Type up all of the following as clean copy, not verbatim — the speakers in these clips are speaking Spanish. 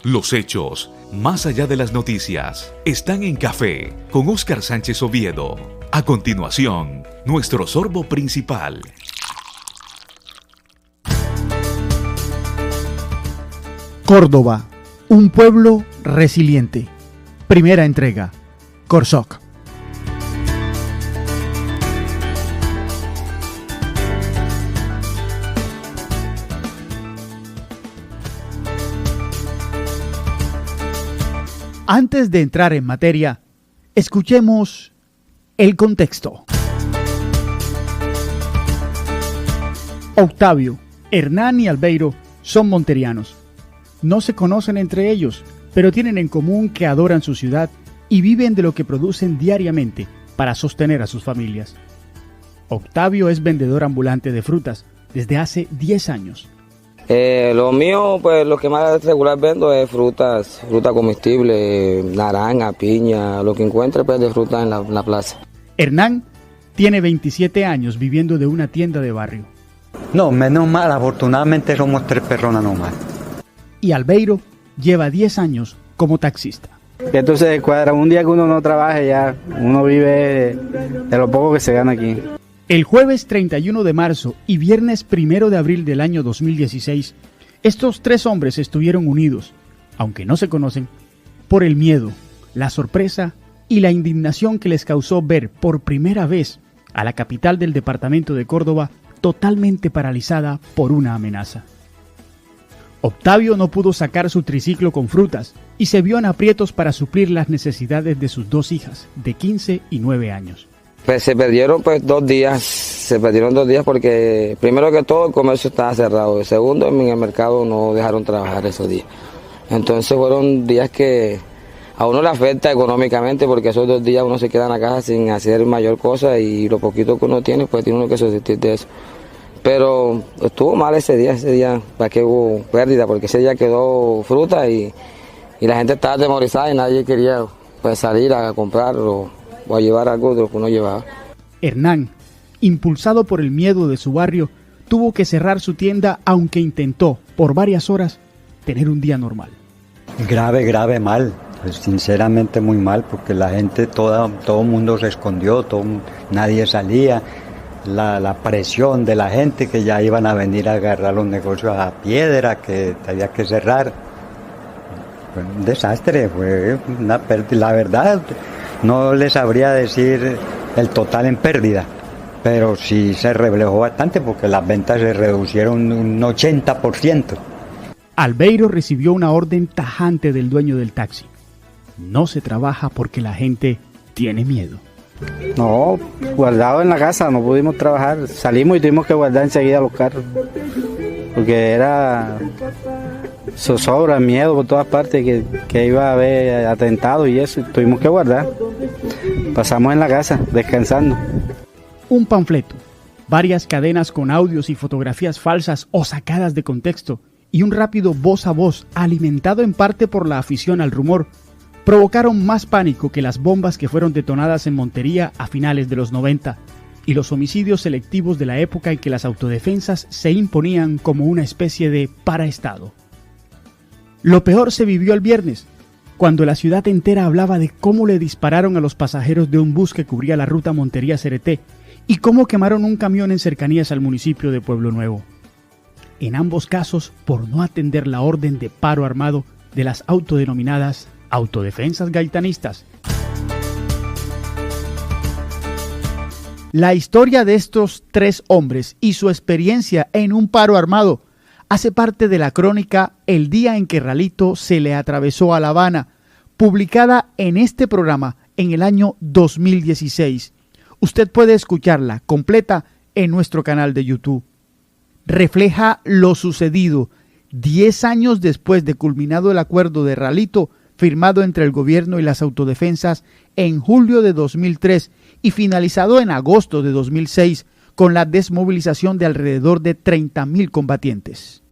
Los hechos, más allá de las noticias, están en Café con Óscar Sánchez Oviedo. A continuación, nuestro sorbo principal. Córdoba, un pueblo resiliente. Primera entrega. Corsoc. Antes de entrar en materia, escuchemos el contexto. Octavio, Hernán y Albeiro son monterianos. No se conocen entre ellos, pero tienen en común que adoran su ciudad y viven de lo que producen diariamente para sostener a sus familias. Octavio es vendedor ambulante de frutas desde hace 10 años. Lo mío, pues lo que más regular vendo es fruta comestible, naranja, piña, lo que encuentre pues de fruta en la plaza. Hernán tiene 27 años viviendo de una tienda de barrio. No, menos mal, afortunadamente somos 3 personas nomás. Y Albeiro lleva 10 años como taxista. Entonces cuadra, un día que uno no trabaje ya, uno vive de lo poco que se gana aquí. El jueves 31 de marzo y viernes 1 de abril del año 2016, estos 3 hombres estuvieron unidos, aunque no se conocen, por el miedo, la sorpresa y la indignación que les causó ver por primera vez a la capital del departamento de Córdoba totalmente paralizada por una amenaza. Octavio no pudo sacar su triciclo con frutas y se vio en aprietos para suplir las necesidades de sus 2 hijas, de 15 y 9 años. Pues se perdieron 2 días, porque primero que todo el comercio estaba cerrado, y segundo en el mercado no dejaron trabajar esos días. Entonces fueron días que a uno le afecta económicamente porque esos 2 días uno se queda en la casa sin hacer mayor cosa y lo poquito que uno tiene pues tiene uno que subsistir de eso. Pero estuvo mal ese día para que hubo pérdida porque ese día quedó fruta y la gente estaba atemorizada y nadie quería pues salir a comprar o a llevar algo de lo que uno llevaba. Hernán, impulsado por el miedo de su barrio, tuvo que cerrar su tienda aunque intentó, por varias horas, tener un día normal. Grave mal, pues sinceramente muy mal, porque la gente, todo el mundo se escondió, nadie salía, la presión de la gente que ya iban a venir a agarrar los negocios a piedra, que había que cerrar. Fue un desastre, fue una pérdida, la verdad. No les sabría decir el total en pérdida, pero sí se reflejó bastante porque las ventas se reducieron un 80%. Albeiro recibió una orden tajante del dueño del taxi. No se trabaja porque la gente tiene miedo. No, guardado en la casa, no pudimos trabajar. Salimos y tuvimos que guardar enseguida los carros, porque era zozobra, miedo por todas partes, que iba a haber atentados y eso, y tuvimos que guardar. Pasamos en la casa, descansando. Un panfleto, varias cadenas con audios y fotografías falsas o sacadas de contexto, y un rápido voz a voz, alimentado en parte por la afición al rumor, provocaron más pánico que las bombas que fueron detonadas en Montería a finales de los 90 y los homicidios selectivos de la época en que las autodefensas se imponían como una especie de paraestado. Lo peor se vivió el viernes, cuando la ciudad entera hablaba de cómo le dispararon a los pasajeros de un bus que cubría la ruta Montería-Cereté y cómo quemaron un camión en cercanías al municipio de Pueblo Nuevo. En ambos casos, por no atender la orden de paro armado de las autodenominadas autodefensas gaitanistas. La historia de estos 3 hombres y su experiencia en un paro armado hace parte de la crónica El día en que Ralito se le atravesó a La Habana, publicada en este programa en el año 2016. Usted puede escucharla completa en nuestro canal de YouTube. Refleja lo sucedido 10 años después de culminado el acuerdo de Ralito firmado entre el gobierno y las autodefensas en julio de 2003 y finalizado en agosto de 2006 con la desmovilización de alrededor de 30.000 combatientes.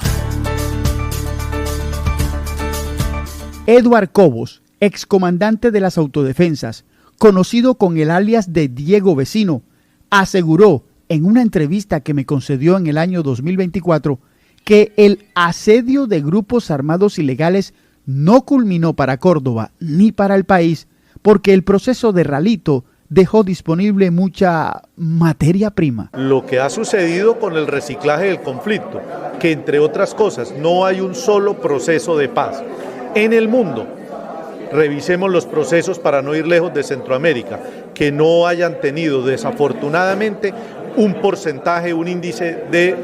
Eduard Cobos, excomandante de las autodefensas, conocido con el alias de Diego Vecino, aseguró en una entrevista que me concedió en el año 2024 que el asedio de grupos armados ilegales no culminó para Córdoba ni para el país porque el proceso de Ralito dejó disponible mucha materia prima. Lo que ha sucedido con el reciclaje del conflicto, que entre otras cosas no hay un solo proceso de paz en el mundo. Revisemos los procesos para no ir lejos de Centroamérica, que no hayan tenido desafortunadamente un porcentaje, un índice de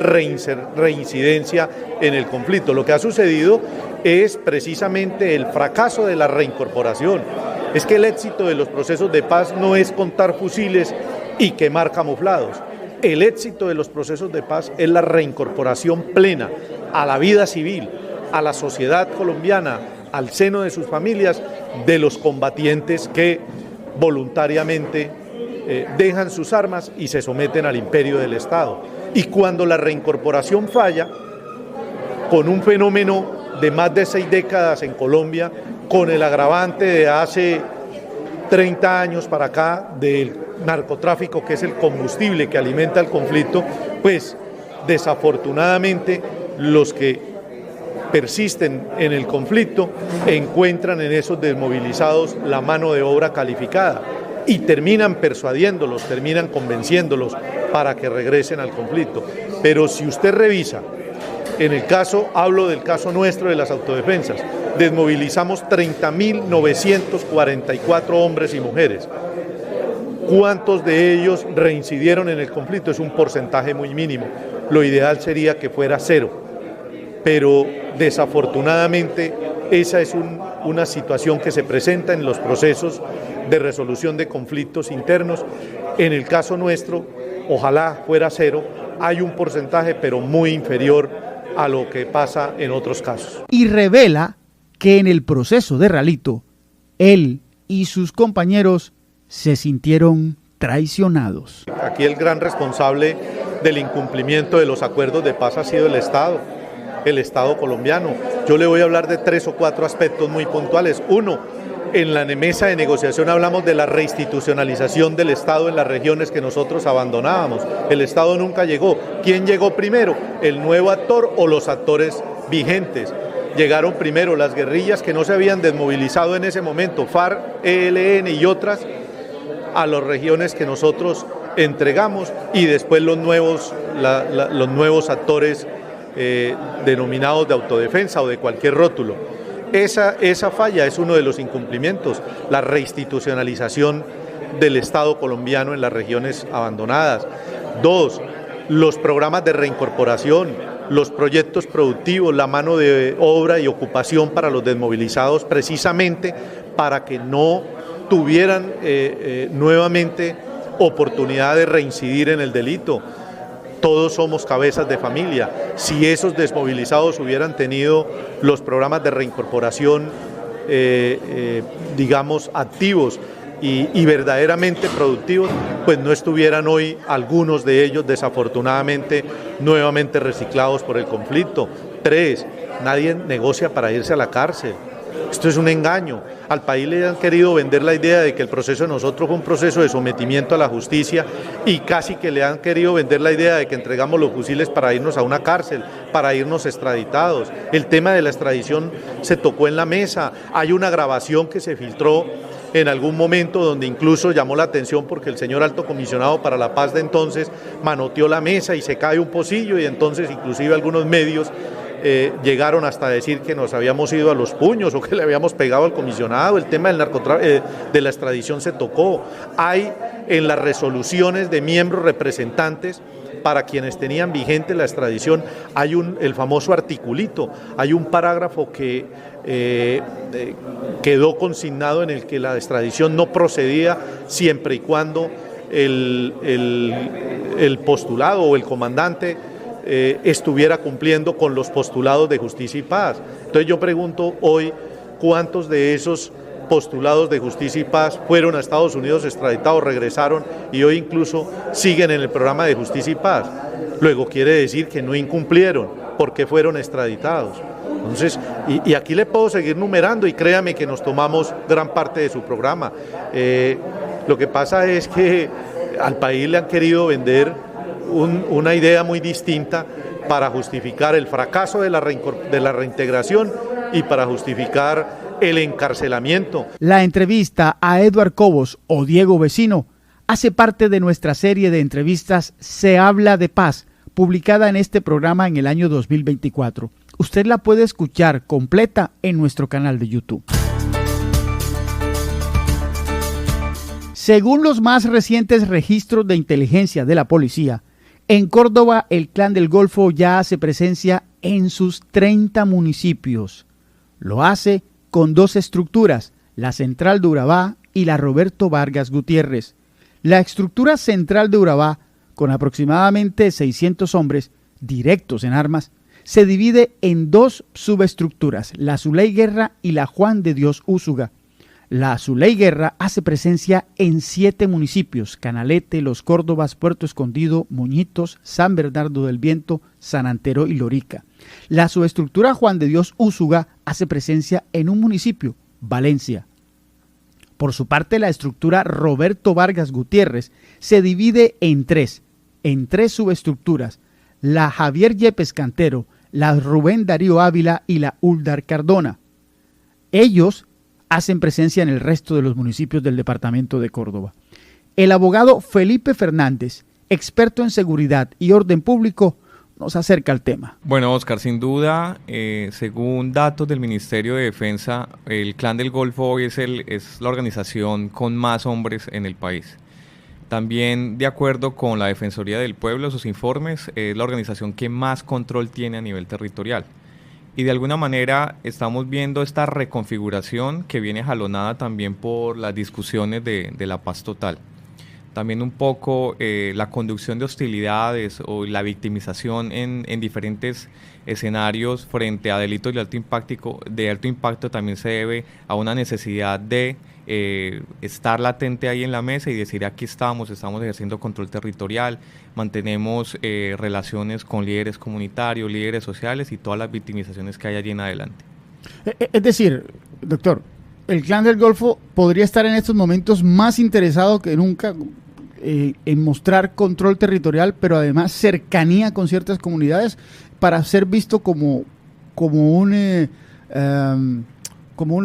reincidencia en el conflicto. Lo que ha sucedido es precisamente el fracaso de la reincorporación. Es que el éxito de los procesos de paz no es contar fusiles y quemar camuflados. El éxito de los procesos de paz es la reincorporación plena a la vida civil, a la sociedad colombiana, al seno de sus familias, de los combatientes que voluntariamente dejan sus armas y se someten al imperio del Estado. Y cuando la reincorporación falla, con un fenómeno de más de 6 décadas en Colombia, con el agravante de hace 30 años para acá del narcotráfico, que es el combustible que alimenta el conflicto, pues desafortunadamente los que persisten en el conflicto encuentran en esos desmovilizados la mano de obra calificada y terminan persuadiéndolos, terminan convenciéndolos para que regresen al conflicto. Pero si usted revisa, en el caso, hablo del caso nuestro de las autodefensas, desmovilizamos 30.944 hombres y mujeres. ¿Cuántos de ellos reincidieron en el conflicto? Es un porcentaje muy mínimo. Lo ideal sería que fuera 0. Pero desafortunadamente esa es una situación que se presenta en los procesos de resolución de conflictos internos. En el caso nuestro, ojalá fuera 0, hay un porcentaje pero muy inferior a lo que pasa en otros casos. Y revela que en el proceso de Ralito, él y sus compañeros se sintieron traicionados. Aquí el gran responsable del incumplimiento de los acuerdos de paz ha sido el Estado colombiano. Yo le voy a hablar de 3 o 4 aspectos muy puntuales. Uno, en la mesa de negociación hablamos de la reinstitucionalización del Estado en las regiones que nosotros abandonábamos. El Estado nunca llegó. ¿Quién llegó primero? ¿El nuevo actor o los actores vigentes? Llegaron primero las guerrillas que no se habían desmovilizado en ese momento, FARC, ELN y otras, a las regiones que nosotros entregamos, y después los nuevos actores denominados de autodefensa o de cualquier rótulo. Esa falla es uno de los incumplimientos, la reinstitucionalización del Estado colombiano en las regiones abandonadas. 2, los programas de reincorporación, los proyectos productivos, la mano de obra y ocupación para los desmovilizados, precisamente para que no tuvieran nuevamente oportunidad de reincidir en el delito. Todos somos cabezas de familia. Si esos desmovilizados hubieran tenido los programas de reincorporación, digamos, activos y verdaderamente productivos, pues no estuvieran hoy algunos de ellos, desafortunadamente, nuevamente reciclados por el conflicto. 3, nadie negocia para irse a la cárcel. Esto es un engaño. Al país le han querido vender la idea de que el proceso de nosotros fue un proceso de sometimiento a la justicia, y casi que le han querido vender la idea de que entregamos los fusiles para irnos a una cárcel, para irnos extraditados. El tema de la extradición se tocó en la mesa. Hay una grabación que se filtró en algún momento donde incluso llamó la atención porque el señor alto comisionado para la paz de entonces manoteó la mesa y se cae un pocillo, y entonces inclusive algunos medios llegaron hasta decir que nos habíamos ido a los puños o que le habíamos pegado al comisionado. El tema del de la extradición se tocó. Hay en las resoluciones de miembros representantes para quienes tenían vigente la extradición, hay el famoso articulito, hay un parágrafo que quedó consignado en el que la extradición no procedía siempre y cuando el postulado o el comandante estuviera cumpliendo con los postulados de justicia y paz. Entonces yo pregunto hoy, ¿cuántos de esos postulados de justicia y paz fueron a Estados Unidos extraditados, regresaron y hoy incluso siguen en el programa de justicia y paz? Luego quiere decir que no incumplieron porque fueron extraditados. Entonces, y aquí le puedo seguir numerando, y créame que nos tomamos gran parte de su programa. Lo que pasa es que al país le han querido vender una idea muy distinta para justificar el fracaso de la reintegración y para justificar el encarcelamiento. La entrevista a Edward Cobos o Diego Vecino hace parte de nuestra serie de entrevistas Se habla de paz, publicada en este programa en el año 2024. Usted la puede escuchar completa en nuestro canal de YouTube. Según los más recientes registros de inteligencia de la policía, en Córdoba el Clan del Golfo ya hace presencia en sus 30 municipios. Lo hace con 2 estructuras, la Central de Urabá y la Roberto Vargas Gutiérrez. La estructura central de Urabá, con aproximadamente 600 hombres directos en armas, se divide en 2 subestructuras, la Zuley Guerra y la Juan de Dios Úsuga. La Zuley Guerra hace presencia en 7 municipios: Canalete, Los Córdobas, Puerto Escondido, Moñitos, San Bernardo del Viento, San Antero y Lorica. La subestructura Juan de Dios Úsuga hace presencia en un municipio, Valencia. Por su parte, la estructura Roberto Vargas Gutiérrez se divide en 3 subestructuras: la Javier Yepes Cantero, la Rubén Darío Ávila y la Uldar Cardona. Ellos hacen presencia en el resto de los municipios del departamento de Córdoba. El abogado Felipe Fernández, experto en seguridad y orden público, nos acerca al tema. Bueno, Oscar, sin duda, según datos del Ministerio de Defensa, el Clan del Golfo hoy es la organización con más hombres en el país. También, de acuerdo con la Defensoría del Pueblo, sus informes, es la organización que más control tiene a nivel territorial. Y de alguna manera estamos viendo esta reconfiguración que viene jalonada también por las discusiones de la paz total. También un poco la conducción de hostilidades o la victimización en diferentes escenarios frente a delitos de alto impacto también se debe a una necesidad de estar latente ahí en la mesa y decir aquí estamos ejerciendo control territorial, mantenemos relaciones con líderes comunitarios, líderes sociales y todas las victimizaciones que hay allí en adelante. Es decir, doctor, el Clan del Golfo podría estar en estos momentos más interesado que nunca en mostrar control territorial, pero además cercanía con ciertas comunidades para ser visto como un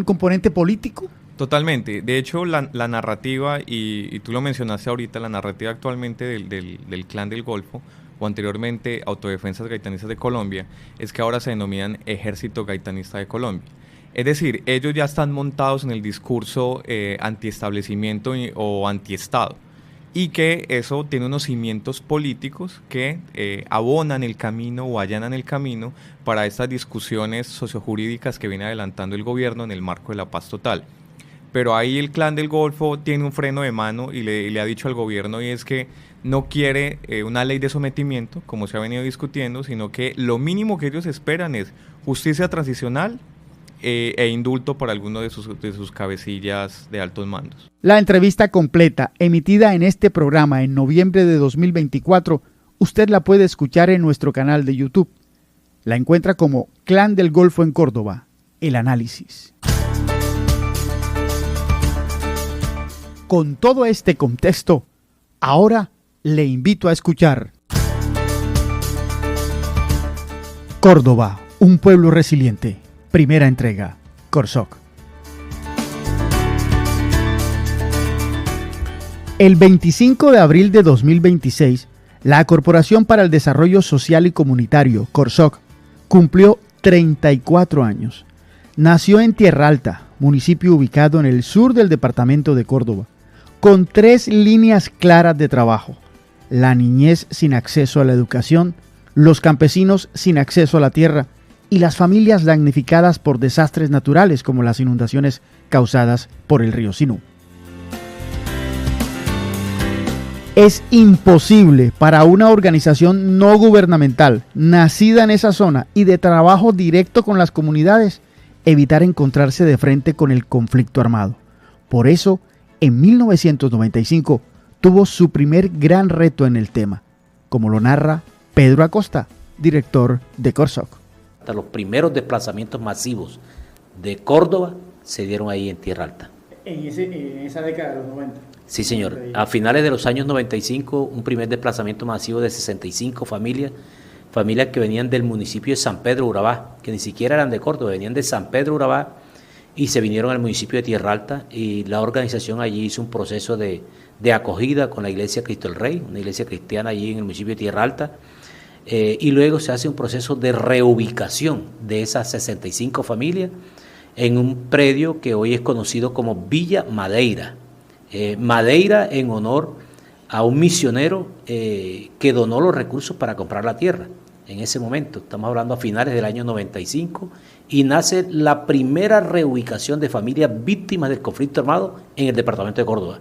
componente político. Totalmente. De hecho, la narrativa, y tú lo mencionaste ahorita, la narrativa actualmente del Clan del Golfo, o anteriormente Autodefensas Gaitanistas de Colombia, es que ahora se denominan Ejército Gaitanista de Colombia. Es decir, ellos ya están montados en el discurso antiestablecimiento o antiestado, y que eso tiene unos cimientos políticos que abonan el camino o allanan el camino para estas discusiones sociojurídicas que viene adelantando el gobierno en el marco de la paz total. Pero ahí el Clan del Golfo tiene un freno de mano y le ha dicho al gobierno, y es que no quiere una ley de sometimiento, como se ha venido discutiendo, sino que lo mínimo que ellos esperan es justicia transicional e indulto por alguno de sus cabecillas de altos mandos. La entrevista completa, emitida en este programa en noviembre de 2024, usted la puede escuchar en nuestro canal de YouTube. La encuentra como Clan del Golfo en Córdoba, el análisis. Con todo este contexto, ahora le invito a escuchar Córdoba, un pueblo resiliente. Primera entrega, Corsoc. El 25 de abril de 2026, la Corporación para el Desarrollo Social y Comunitario, Corsoc, cumplió 34 años. Nació en Tierra Alta, municipio ubicado en el sur del departamento de Córdoba, con 3 líneas claras de trabajo: la niñez sin acceso a la educación, los campesinos sin acceso a la tierra y las familias damnificadas por desastres naturales como las inundaciones causadas por el río Sinú. Es imposible para una organización no gubernamental nacida en esa zona y de trabajo directo con las comunidades evitar encontrarse de frente con el conflicto armado. Por eso, en 1995 tuvo su primer gran reto en el tema, como lo narra Pedro Acosta, director de Corsoc. Hasta los primeros desplazamientos masivos de Córdoba se dieron ahí en Tierra Alta. En esa década de los 90. Sí, señor. A finales de los años 95, un primer desplazamiento masivo de 65 familias familias que venían del municipio de San Pedro Urabá, que ni siquiera eran de Córdoba, venían de San Pedro Urabá y se vinieron al municipio de Tierra Alta, y la organización allí hizo un proceso de acogida con la iglesia Cristo el Rey, una iglesia cristiana allí en el municipio de Tierra Alta, y luego se hace un proceso de reubicación de esas 65 familias en un predio que hoy es conocido como Villa Madeira. Madeira en honor a un misionero que donó los recursos para comprar la tierra. En ese momento, estamos hablando a finales del año 95, y nace la primera reubicación de familias víctimas del conflicto armado en el departamento de Córdoba.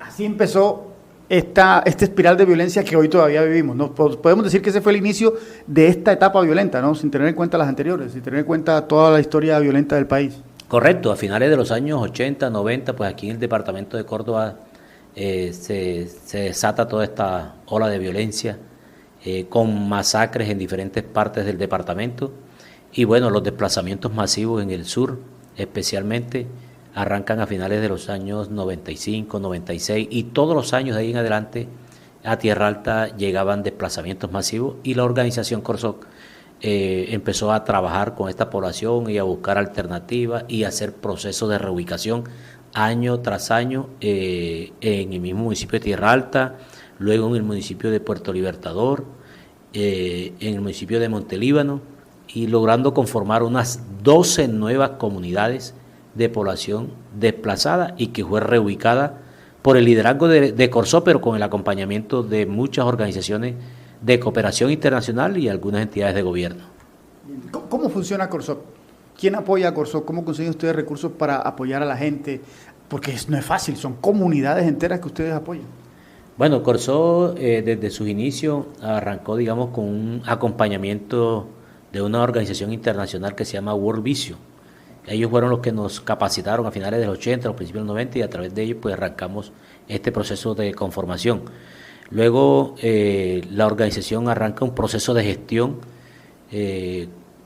Así empezó esta espiral de violencia que hoy todavía vivimos, ¿no? Podemos decir que ese fue el inicio de esta etapa violenta, ¿no? Sin tener en cuenta las anteriores, sin tener en cuenta toda la historia violenta del país. Correcto, a finales de los años 80, 90, pues aquí en el departamento de Córdoba se desata toda esta ola de violencia, con masacres en diferentes partes del departamento, y bueno, los desplazamientos masivos en el sur especialmente arrancan a finales de los años 95, 96, y todos los años de ahí en adelante a Tierra Alta llegaban desplazamientos masivos, y la organización CORSOC empezó a trabajar con esta población y a buscar alternativas y a hacer procesos de reubicación año tras año en el mismo municipio de Tierra Alta, luego en el municipio de Puerto Libertador, en el municipio de Montelíbano, y logrando conformar unas 12 nuevas comunidades de población desplazada y que fue reubicada por el liderazgo de CORSOC, pero con el acompañamiento de muchas organizaciones de cooperación internacional y algunas entidades de gobierno. ¿Cómo funciona CORSOC? ¿Quién apoya a CORSOC? ¿Cómo consiguen ustedes recursos para apoyar a la gente? Porque no es fácil, son comunidades enteras que ustedes apoyan. Bueno, CORSOC desde sus inicios arrancó, digamos, con un acompañamiento de una organización internacional que se llama World Vision. Ellos fueron los que nos capacitaron a finales de los 80, a los principios de los 90, y a través de ellos pues arrancamos este proceso de conformación. Luego la organización arranca un proceso de gestión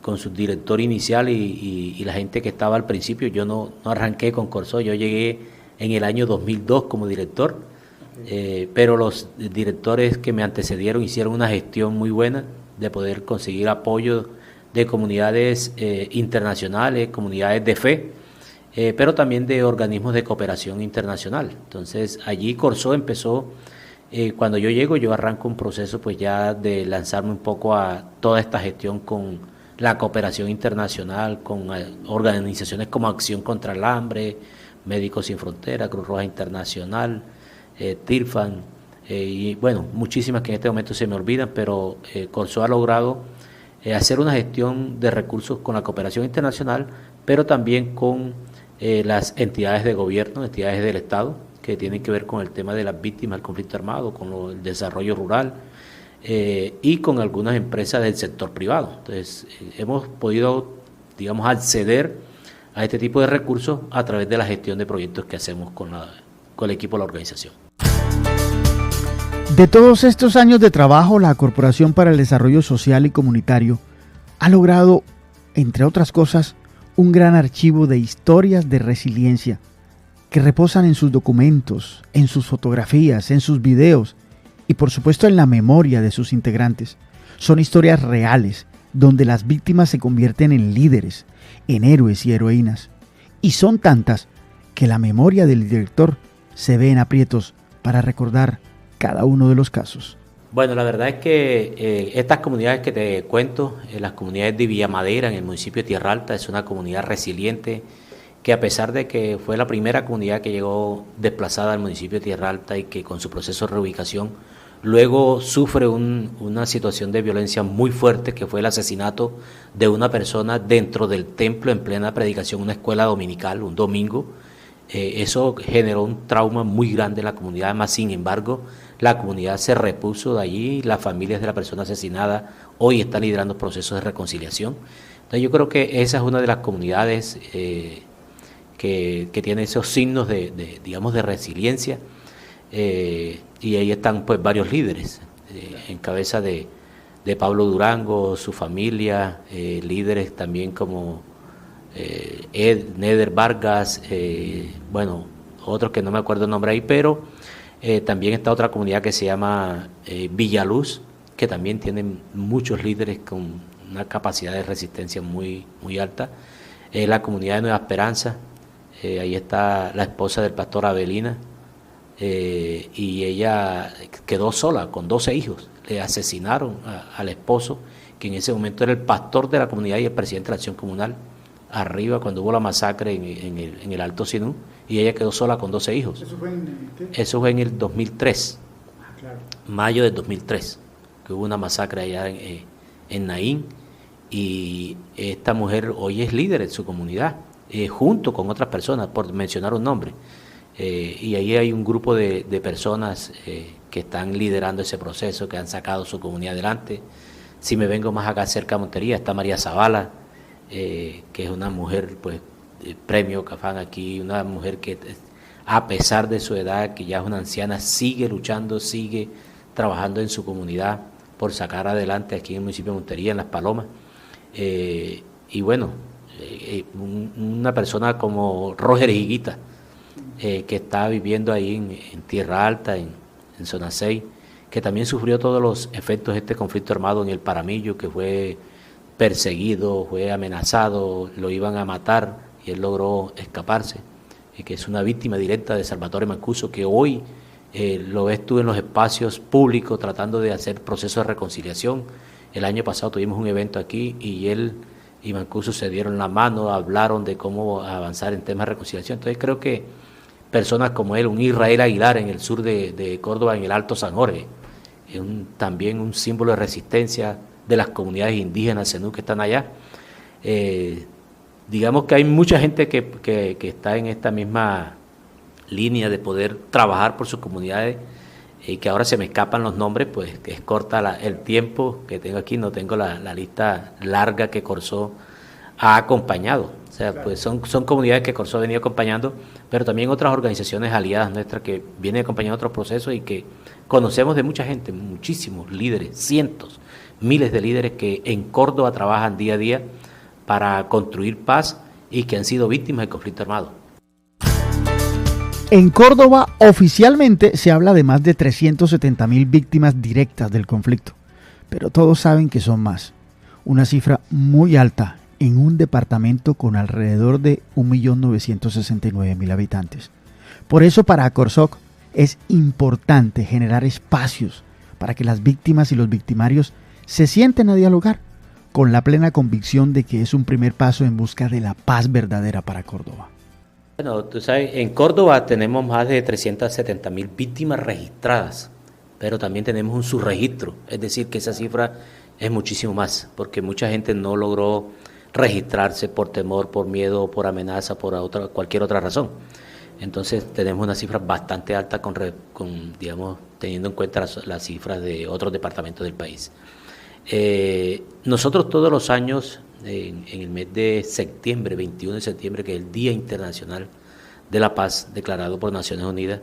con su director inicial y la gente que estaba al principio. Yo no arranqué con CORSOC, yo llegué en el año 2002 como director, pero los directores que me antecedieron hicieron una gestión muy buena de poder conseguir apoyo de comunidades internacionales, comunidades de fe, pero también de organismos de cooperación internacional. Entonces allí CORSOC empezó, cuando yo llego, yo arranco un proceso pues ya de lanzarme un poco a toda esta gestión con la cooperación internacional, con organizaciones como Acción contra el Hambre, Médicos Sin Fronteras, Cruz Roja Internacional, TIRFAN, y bueno, muchísimas que en este momento se me olvidan, pero CORSOC ha logrado hacer una gestión de recursos con la cooperación internacional, pero también con las entidades de gobierno, entidades del Estado, que tienen que ver con el tema de las víctimas del conflicto armado, con el desarrollo rural, y con algunas empresas del sector privado. Entonces, hemos podido, digamos, acceder a este tipo de recursos a través de la gestión de proyectos que hacemos con el equipo de la organización. De todos estos años de trabajo, la Corporación para el Desarrollo Social y Comunitario ha logrado, entre otras cosas, un gran archivo de historias de resiliencia que reposan en sus documentos, en sus fotografías, en sus videos y por supuesto en la memoria de sus integrantes. Son historias reales, donde las víctimas se convierten en líderes, en héroes y heroínas. Y son tantas que la memoria del director se ve en aprietos para recordar cada uno de los casos. Bueno, la verdad es que estas comunidades que te cuento, las comunidades de Villa Madeira en el municipio de Tierra Alta, es una comunidad resiliente que, a pesar de que fue la primera comunidad que llegó desplazada al municipio de Tierra Alta y que con su proceso de reubicación luego sufre una situación de violencia muy fuerte, que fue el asesinato de una persona dentro del templo en plena predicación, una escuela dominical, un domingo. Eso generó un trauma muy grande en la comunidad. Además, sin embargo, la comunidad se repuso de allí, las familias de la persona asesinada hoy están liderando procesos de reconciliación. Entonces yo creo que esa es una de las comunidades que tiene esos signos digamos, de resiliencia, y ahí están pues varios líderes, en cabeza de Pablo Durango, su familia, líderes también como Neder Vargas, bueno, otros que no me acuerdo el nombre ahí, pero también está otra comunidad que se llama Villaluz, que también tienen muchos líderes con una capacidad de resistencia muy, muy alta. La comunidad de Nueva Esperanza, ahí está la esposa del pastor Avelina, y ella quedó sola con 12 hijos. Le asesinaron al esposo, que en ese momento era el pastor de la comunidad y el presidente de la acción comunal, arriba cuando hubo la masacre en el Alto Sinú, y ella quedó sola con 12 hijos. ¿Eso fue en el 2003, claro. Mayo del 2003, que hubo una masacre allá en Naín, y esta mujer hoy es líder en su comunidad, junto con otras personas, por mencionar un nombre. Y ahí hay un grupo de personas que están liderando ese proceso, que han sacado su comunidad adelante. Si me vengo más acá cerca a Montería, está María Zavala, que es una mujer, pues, premio Cafán aquí, una mujer que a pesar de su edad, que ya es una anciana, sigue luchando, sigue trabajando en su comunidad por sacar adelante aquí en el municipio de Montería, en Las Palomas. Y bueno, una persona como Roger Higuita, que está viviendo ahí en Tierra Alta, en Zona 6, que también sufrió todos los efectos de este conflicto armado en el Paramillo, que fue perseguido, fue amenazado, lo iban a matar y él logró escaparse, que es una víctima directa de Salvatore Mancuso, que hoy lo ves tú en los espacios públicos tratando de hacer procesos de reconciliación. El año pasado tuvimos un evento aquí y él y Mancuso se dieron la mano, hablaron de cómo avanzar en temas de reconciliación. Entonces creo que personas como él, un Israel Aguilar en el sur de Córdoba, en el Alto San Jorge, es también un símbolo de resistencia de las comunidades indígenas zenú que están allá. Digamos que hay mucha gente que está en esta misma línea de poder trabajar por sus comunidades, y que ahora se me escapan los nombres, pues que es corta el tiempo que tengo aquí, no tengo la lista larga que Corsó ha acompañado. O sea, claro, pues son comunidades que Corsó ha venido acompañando, pero también otras organizaciones aliadas nuestras que vienen acompañando otros procesos y que conocemos de mucha gente, muchísimos líderes, cientos, miles de líderes que en Córdoba trabajan día a día para construir paz y que han sido víctimas del conflicto armado. En Córdoba oficialmente se habla de más de 370.000 víctimas directas del conflicto, pero todos saben que son más, una cifra muy alta en un departamento con alrededor de 1.969.000 habitantes. Por eso para Corsoc es importante generar espacios para que las víctimas y los victimarios se sienten a dialogar, con la plena convicción de que es un primer paso en busca de la paz verdadera para Córdoba. Bueno, tú sabes, en Córdoba tenemos más de 370.000 víctimas registradas, pero también tenemos un subregistro, es decir, que esa cifra es muchísimo más, porque mucha gente no logró registrarse por temor, por miedo, por amenaza, por cualquier otra razón. Entonces tenemos una cifra bastante alta digamos, teniendo en cuenta las cifras de otros departamentos del país. Nosotros todos los años, en el mes de septiembre, 21 de septiembre, que es el Día Internacional de la Paz, declarado por Naciones Unidas,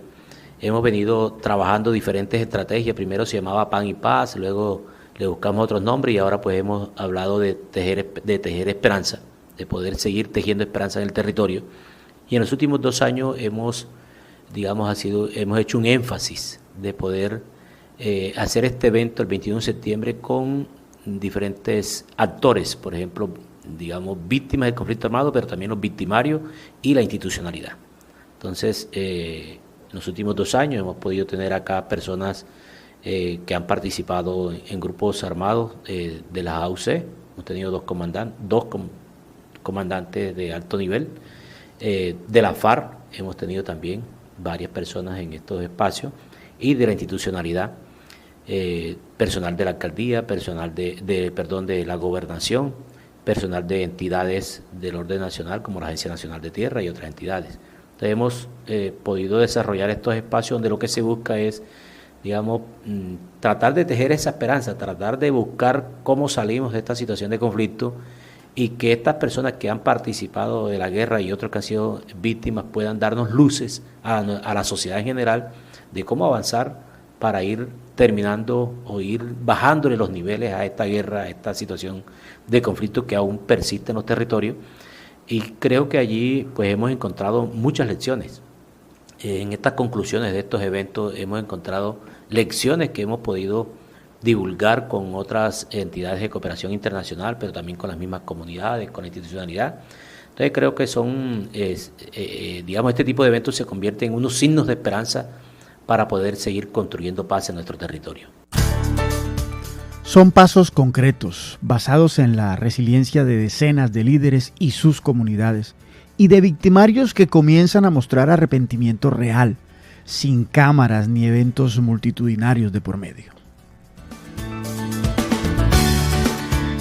hemos venido trabajando diferentes estrategias. Primero se llamaba Pan y Paz, luego le buscamos otros nombres y ahora pues hemos hablado de tejer esperanza, de poder seguir tejiendo esperanza en el territorio. Y en los últimos 2 años hemos hecho un énfasis de poder hacer este evento el 21 de septiembre con diferentes actores, por ejemplo, digamos, víctimas del conflicto armado, pero también los victimarios y la institucionalidad. Entonces, en los últimos 2 años hemos podido tener acá personas que han participado en grupos armados de la AUC. Hemos tenido dos comandantes de alto nivel. De la FARC hemos tenido también varias personas en estos espacios, y de la institucionalidad, personal de la alcaldía, personal de la gobernación, personal de entidades del orden nacional como la Agencia Nacional de Tierra y otras entidades. Entonces hemos podido desarrollar estos espacios donde lo que se busca es, digamos, tratar de tejer esa esperanza, tratar de buscar cómo salimos de esta situación de conflicto, y que estas personas que han participado de la guerra y otros que han sido víctimas puedan darnos luces a la sociedad en general de cómo avanzar para ir terminando o ir bajándole los niveles a esta guerra, a esta situación de conflicto que aún persiste en los territorios. Y creo que allí pues hemos encontrado muchas lecciones. En estas conclusiones de estos eventos hemos encontrado lecciones que hemos podido divulgar con otras entidades de cooperación internacional, pero también con las mismas comunidades, con la institucionalidad. Entonces creo que este tipo de eventos se convierten en unos signos de esperanza para poder seguir construyendo paz en nuestro territorio. Son pasos concretos, basados en la resiliencia de decenas de líderes y sus comunidades, y de victimarios que comienzan a mostrar arrepentimiento real, sin cámaras ni eventos multitudinarios de por medio.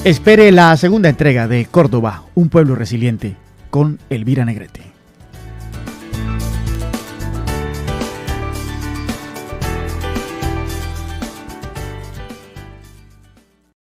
Espere la segunda entrega de Córdoba, un pueblo resiliente, con Elvira Negrete.